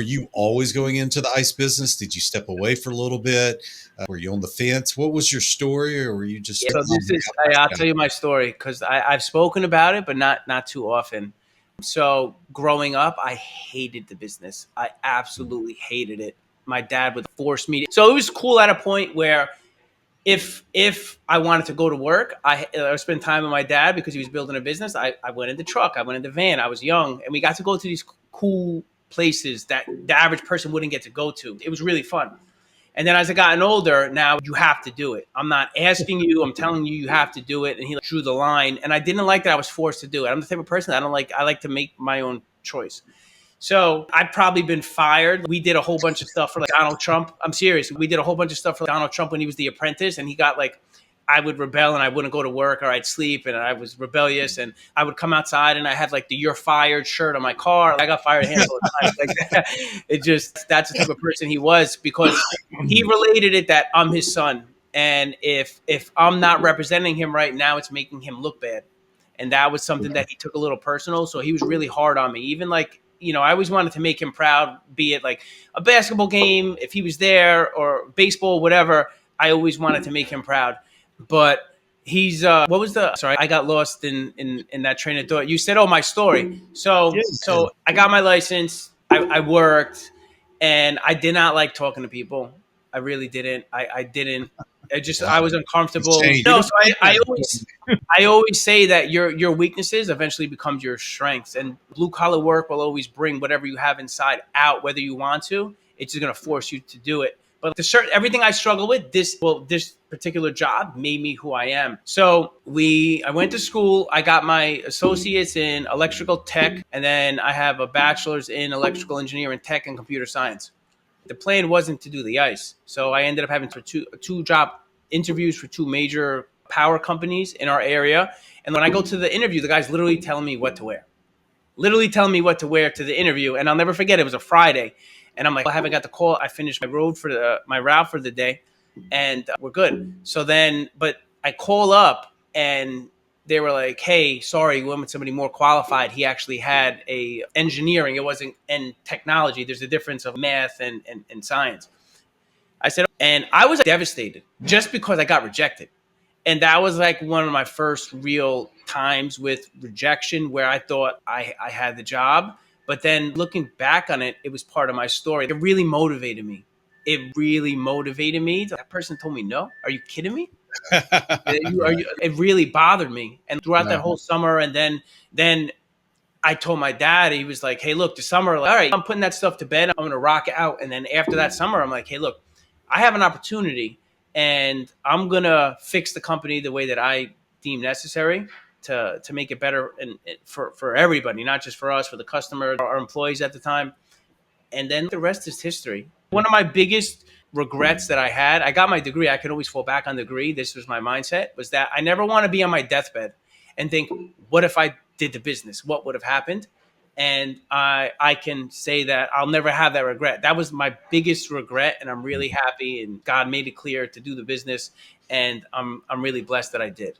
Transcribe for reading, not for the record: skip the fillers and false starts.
Were you always going into the ice business? Did you step away for a little bit? Were you on the fence? What was your story, or were you just Yeah, so this is, I'll tell you my story because I've spoken about it, but not too often. So growing up, I hated the business. I absolutely hated it. My dad would force me to. So it was cool at a point where if I wanted to go to work, I spent time with my dad because he was building a business. I went in the truck, I went in the van. I was young, and we got to go to these cool places that the average person wouldn't get to go to. It was really fun. And then as I gotten older, now you have to do it. I'm not asking you, I'm telling you, you have to do it. And he drew the line. And I didn't like that I was forced to do it. I'm the type of person I don't like, I like to make my own choice. So I've probably been fired. We did a whole bunch of stuff for like Donald Trump. I'm serious. We did a whole bunch of stuff for Donald Trump when he was the apprentice, and he got like, I would rebel and I wouldn't go to work, or I'd sleep and I was rebellious, and I would come outside and I had like the "You're fired" shirt on my car. I got fired a handful of times. Like that. It just, that's the type of person he was, because he related it that I'm his son, and if I'm not representing him right now, it's making him look bad. And that was something that he took a little personal. So he was really hard on me. Even like, I always wanted to make him proud, be it like a basketball game, if he was there, or baseball, whatever. I always wanted to make him proud. But he's what was the sorry, I got lost in that train of thought. You said, oh, my story. So I got my license, I worked, and I did not like talking to people. I really didn't. I didn't. I was uncomfortable. No, so I always say that your weaknesses eventually becomes your strengths, and blue collar work will always bring whatever you have inside out, whether you want to. It's just going to force you to do it. But everything I struggle with, this particular job made me who I am. So I went to school. I got my associates in electrical tech, and then I have a bachelor's in electrical engineering, tech, and computer science. The plan wasn't to do the ice, so I ended up having two job interviews for two major power companies in our area. And when I go to the interview, the guy's literally telling me what to wear. Literally telling me what to wear to the interview. And I'll never forget, it was a Friday. And I'm like, I haven't got the call. I finished my route for the day, and we're good. So then, but I call up and they were like, hey, sorry, we went with somebody more qualified. He actually had a engineering. It wasn't in technology. There's a difference of math and science. I said, and I was devastated just because I got rejected. And that was like one of my first real times with rejection, where I thought I had the job. But then looking back on it, it was part of my story. It really motivated me. It really motivated me. That person told me no. Are you kidding me? It really bothered me. And throughout that whole summer, and then I told my dad, he was like, hey, look, the summer, like, all right, I'm putting that stuff to bed. I'm going to rock out. And then after that summer, I'm like, hey, look, I have an opportunity, and I'm going to fix the company the way that I deem necessary to make it better and for everybody, not just for us, for the customer, our employees at the time. And then the rest is history. One of my biggest regrets that I got my degree. I can always fall back on the degree. This was my mindset, was that I never want to be on my deathbed and think, what if I did the business? What would have happened? And I can say that I'll never have that regret. That was my biggest regret, and I'm really happy. And God made it clear to do the business, and I'm really blessed that I did.